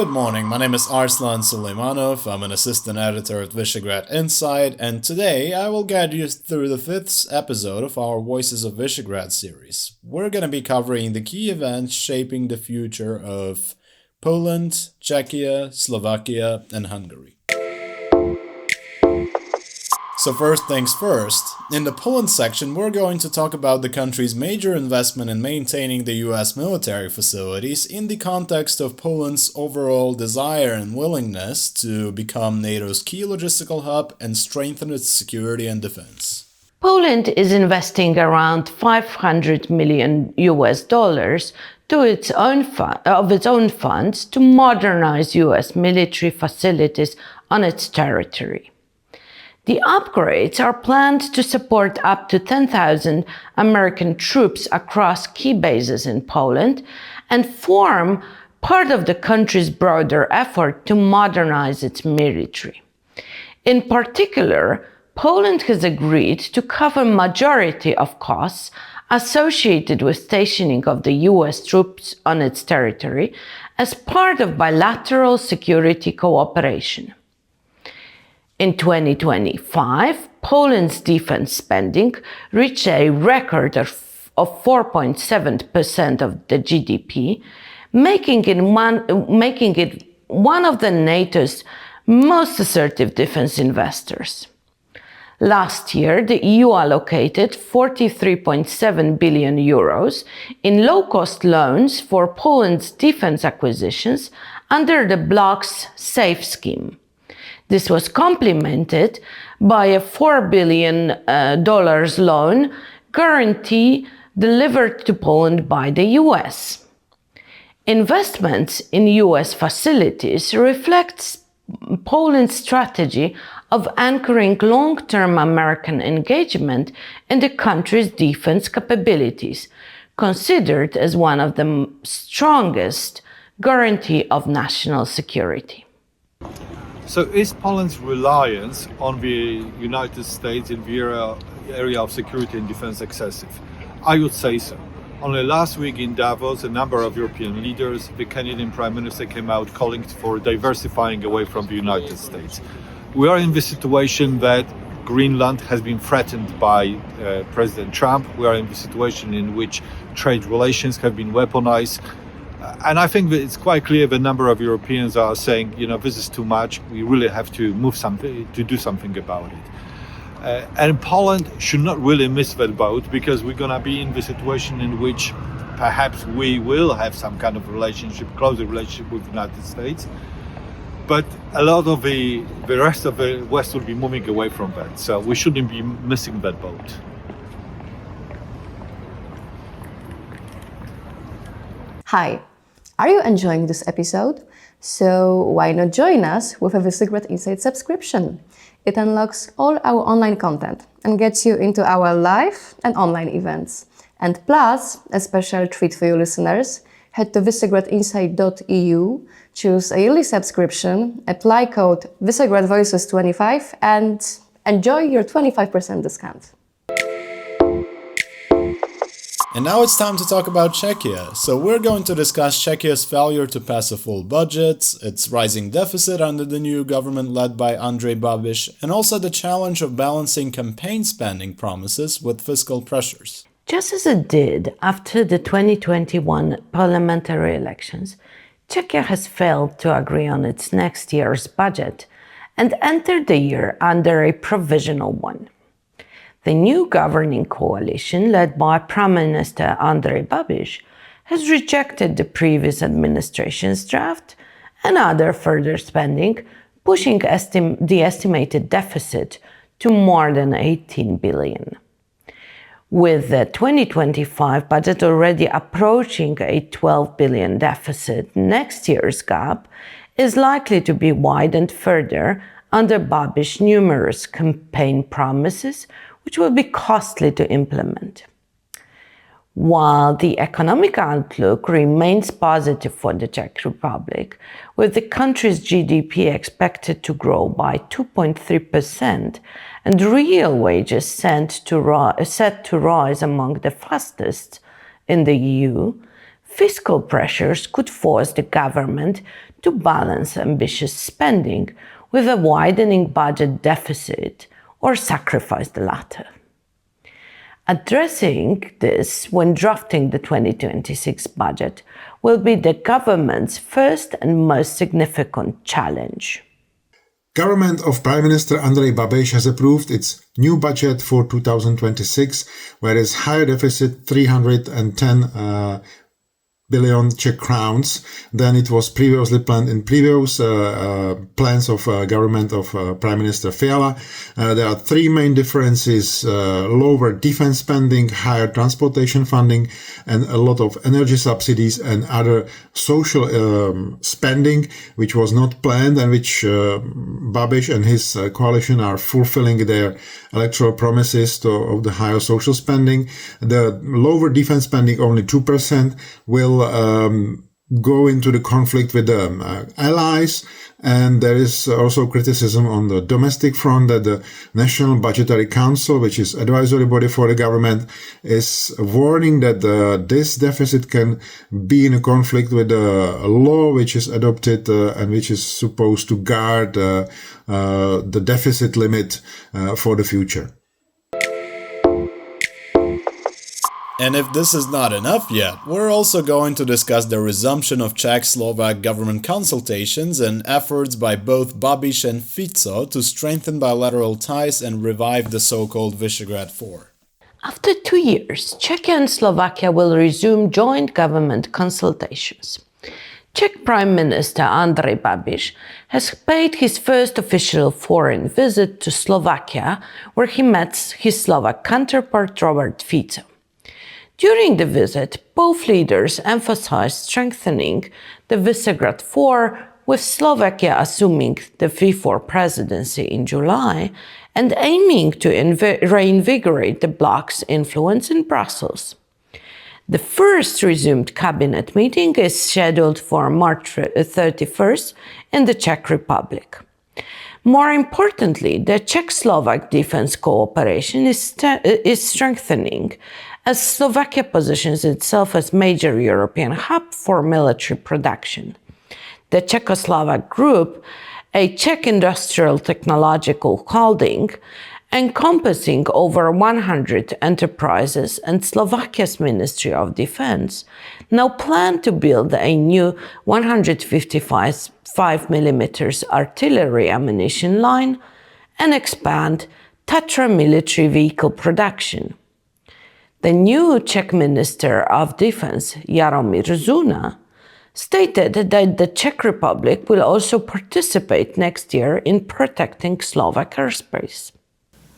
Good morning, my name is Arslan Suleimanov, I'm an assistant editor at Visegrad Inside, and today I will guide you through the 5th episode of our Voices of Visegrad series. We're going to be covering the key events shaping the future of Poland, Czechia, Slovakia, and Hungary. So first things first, in the Poland section we're going to talk about the country's major investment in maintaining the US military facilities in the context of Poland's overall desire and willingness to become NATO's key logistical hub and strengthen its security and defense. Poland is investing around $500 million of its own funds to modernize US military facilities on its territory. The upgrades are planned to support up to 10,000 American troops across key bases in Poland and form part of the country's broader effort to modernize its military. In particular, Poland has agreed to cover majority of costs associated with stationing of the US troops on its territory as part of bilateral security cooperation. In 2025, Poland's defense spending reached a record of 4.7% of the GDP, making it one of the NATO's most assertive defense investors. Last year, the EU allocated 43.7 billion euros in low-cost loans for Poland's defense acquisitions under the bloc's SAFE scheme. This was complemented by a $4 billion loan guarantee delivered to Poland by the US. Investments in US facilities reflects Poland's strategy of anchoring long-term American engagement in the country's defense capabilities, considered as one of the strongest guarantee of national security. So is Poland's reliance on the United States in the area of security and defense excessive? I would say so. Only last week in Davos, a number of European leaders, the Canadian Prime Minister came out calling for diversifying away from the United States. We are in the situation that Greenland has been threatened by President Trump. We are in the situation in which trade relations have been weaponized. And I think that it's quite clear the number of Europeans are saying, this is too much. We really have to do something about it. And Poland should not really miss that boat, because we're going to be in the situation in which perhaps we will have some kind of closer relationship with the United States. But a lot of the rest of the West will be moving away from that. So we shouldn't be missing that boat. Hi, are you enjoying this episode? So why not join us with a Visegrad Inside subscription? It unlocks all our online content and gets you into our live and online events. And plus, a special treat for you listeners, head to visegradinsight.eu, choose a yearly subscription, apply code VisegradVoices25 and enjoy your 25% discount. And now it's time to talk about Czechia. So we're going to discuss Czechia's failure to pass a full budget, its rising deficit under the new government led by Babiš, and also the challenge of balancing campaign spending promises with fiscal pressures. Just as it did after the 2021 parliamentary elections, Czechia has failed to agree on its next year's budget and entered the year under a provisional one. The new governing coalition, led by Prime Minister Babiš, has rejected the previous administration's draft and other further spending, pushing the estimated deficit to more than 18 billion. With the 2025 budget already approaching a 12 billion deficit, next year's gap is likely to be widened further under Babiš's numerous campaign promises, which will be costly to implement. While the economic outlook remains positive for the Czech Republic, with the country's GDP expected to grow by 2.3% and real wages set to rise among the fastest in the EU, fiscal pressures could force the government to balance ambitious spending with a widening budget deficit or sacrifice the latter. Addressing this when drafting the 2026 budget will be the government's first and most significant challenge. Government of Prime Minister Andrej Babiš has approved its new budget for 2026, where is higher deficit 310 billion Czech crowns than it was previously planned in previous plans of government of Prime Minister Fiala. There are three main differences: lower defense spending, higher transportation funding, and a lot of energy subsidies and other social spending, which was not planned and which Babiš and his coalition are fulfilling their electoral promises of the higher social spending. The lower defense spending, only 2%, will go into the conflict with the allies, and there is also criticism on the domestic front that the National Budgetary Council, which is advisory body for the government, is warning that this deficit can be in a conflict with a law which is adopted and which is supposed to guard the deficit limit for the future. And if this is not enough yet, we're also going to discuss the resumption of Czech-Slovak government consultations and efforts by both Babiš and Fico to strengthen bilateral ties and revive the so-called Visegrad Four. After 2 years, Czechia and Slovakia will resume joint government consultations. Czech Prime Minister Andrej Babiš has paid his first official foreign visit to Slovakia, where he met his Slovak counterpart Robert Fico. During the visit, both leaders emphasized strengthening the Visegrad Four, with Slovakia assuming the V4 presidency in July and aiming to reinvigorate the bloc's influence in Brussels. The first resumed cabinet meeting is scheduled for March 31st in the Czech Republic. More importantly, the Czech-Slovak defense cooperation is strengthening as Slovakia positions itself as major European hub for military production. The Czechoslovak Group, a Czech industrial technological holding encompassing over 100 enterprises, and Slovakia's Ministry of Defense, now plan to build a new 155mm artillery ammunition line and expand Tatra military vehicle production. The new Czech Minister of Defense, Jaromír Zuna, stated that the Czech Republic will also participate next year in protecting Slovak airspace.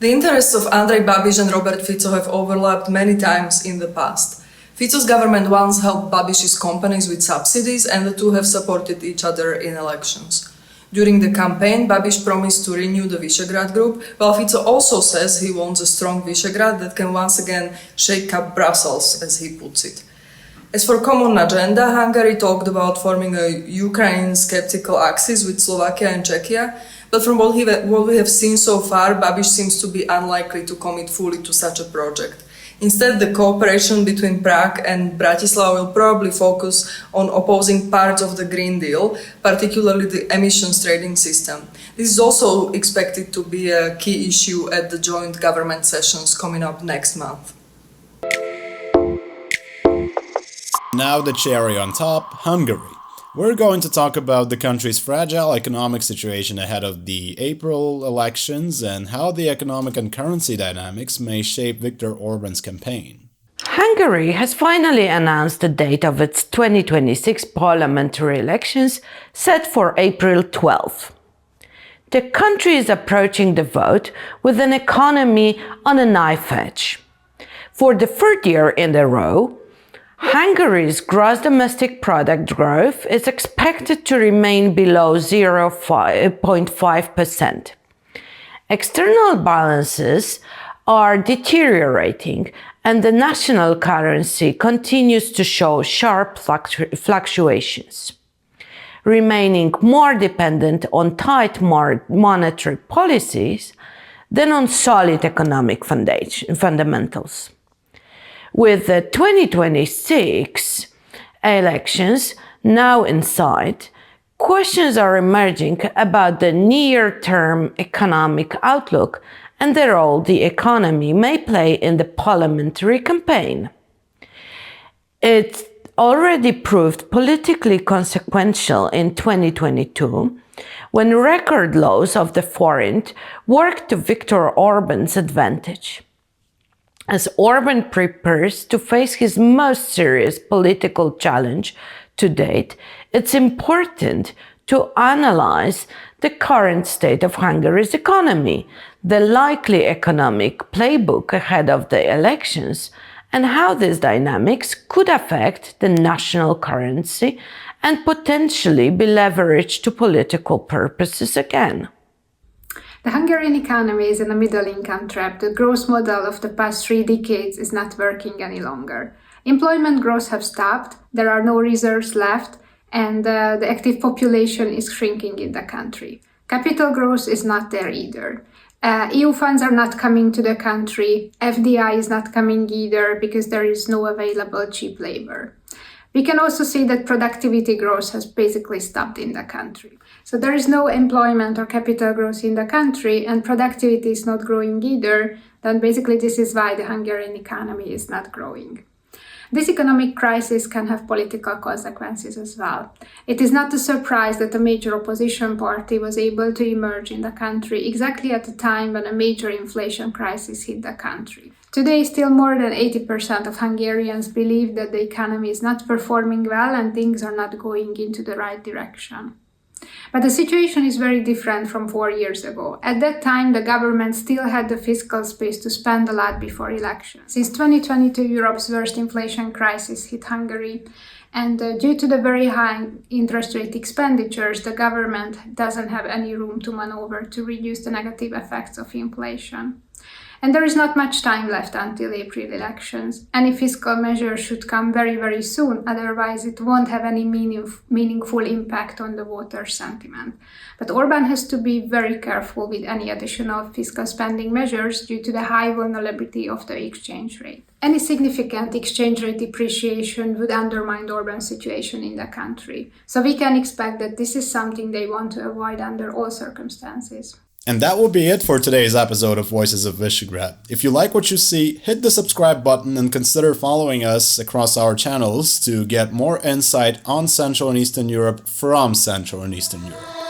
The interests of Andrej Babiš and Robert Fico have overlapped many times in the past. Fico's government once helped Babiš's companies with subsidies, and the two have supported each other in elections. During the campaign, Babiš promised to renew the Visegrad Group, while Fico also says he wants a strong Visegrad that can once again shake up Brussels, as he puts it. As for common agenda, Hungary talked about forming a Ukraine skeptical axis with Slovakia and Czechia, but from what we have seen so far, Babiš seems to be unlikely to commit fully to such a project. Instead, the cooperation between Prague and Bratislava will probably focus on opposing parts of the Green Deal, particularly the emissions trading system. This is also expected to be a key issue at the joint government sessions coming up next month. Now the cherry on top, Hungary. We're going to talk about the country's fragile economic situation ahead of the April elections and how the economic and currency dynamics may shape Viktor Orbán's campaign. Hungary has finally announced the date of its 2026 parliamentary elections, set for April 12. The country is approaching the vote with an economy on a knife edge. For the third year in a row, Hungary's gross domestic product growth is expected to remain below 0.5%. External balances are deteriorating, and the national currency continues to show sharp fluctuations, remaining more dependent on tight monetary policies than on solid economic fundamentals. With the 2026 elections now in sight, questions are emerging about the near-term economic outlook and the role the economy may play in the parliamentary campaign. It already proved politically consequential in 2022 when record lows of the forint worked to Viktor Orbán's advantage. As Orbán prepares to face his most serious political challenge to date, it's important to analyze the current state of Hungary's economy, the likely economic playbook ahead of the elections, and how these dynamics could affect the national currency and potentially be leveraged to political purposes again. The Hungarian economy is in a middle-income trap. The growth model of the past 3 decades is not working any longer. Employment growth has stopped, there are no reserves left, and the active population is shrinking in the country. Capital growth is not there either. EU funds are not coming to the country, FDI is not coming either because there is no available cheap labor. We can also see that productivity growth has basically stopped in the country. So there is no employment or capital growth in the country and productivity is not growing either, then basically this is why the Hungarian economy is not growing. This economic crisis can have political consequences as well. It is not a surprise that a major opposition party was able to emerge in the country exactly at the time when a major inflation crisis hit the country. Today, still more than 80% of Hungarians believe that the economy is not performing well and things are not going into the right direction. But the situation is very different from 4 years ago. At that time, the government still had the fiscal space to spend a lot before elections. Since 2022, Europe's worst inflation crisis hit Hungary, and due to the very high interest rate expenditures, the government doesn't have any room to maneuver to reduce the negative effects of inflation. And there is not much time left until April elections. Any fiscal measure should come very, very soon, otherwise it won't have any meaningful impact on the voter sentiment. But Orbán has to be very careful with any additional fiscal spending measures due to the high vulnerability of the exchange rate. Any significant exchange rate depreciation would undermine Orbán's situation in the country. So we can expect that this is something they want to avoid under all circumstances. And that will be it for today's episode of Voices of Visegrad. If you like what you see, hit the subscribe button and consider following us across our channels to get more insight on Central and Eastern Europe from Central and Eastern Europe.